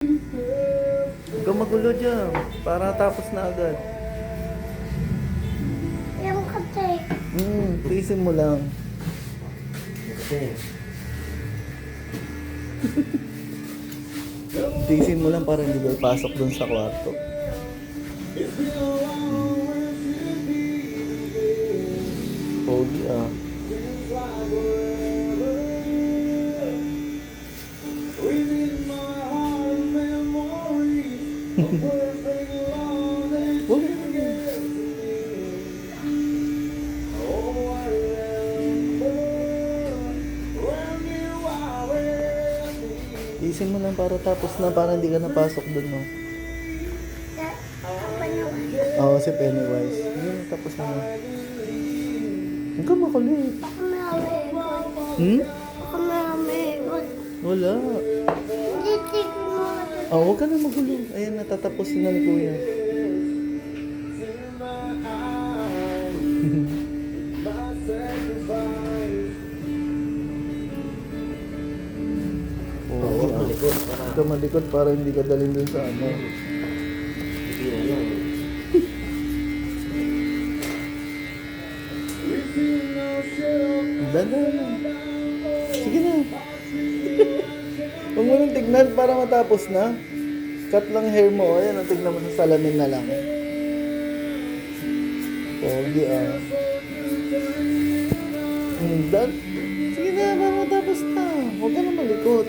Huwag kang magulo dyan. Para tapos na agad. Yung kasi. Tiisin mo lang. Kasi, Tiisin mo lang para hindi ka ipasok dun sa kwarto. Pogi ah. Huwag mo. Tiisin mo lang para tapos na, para hindi ka napasok dun, no? Ako naman. Oo, si Pennywise. Yun, tapos na. Huwag ka makulit. Ako may amegon. Ako may amegon. Wala. Hindi, tignan mo. Huwag ka na magulo. Ayan, natatapos na ni Kuya. huwag malikot para Huwag ka malikot para hindi ka dalhin dun sa ano. hindi na yun. Dala na. Sige na. Huwag mo nang tignan para matapos na. Cut lang hair mo. Ayan, tignan mo sa salamin na lang. Pogi ah. Dan. Sige na, para matapos na. Huwag ka na malikot.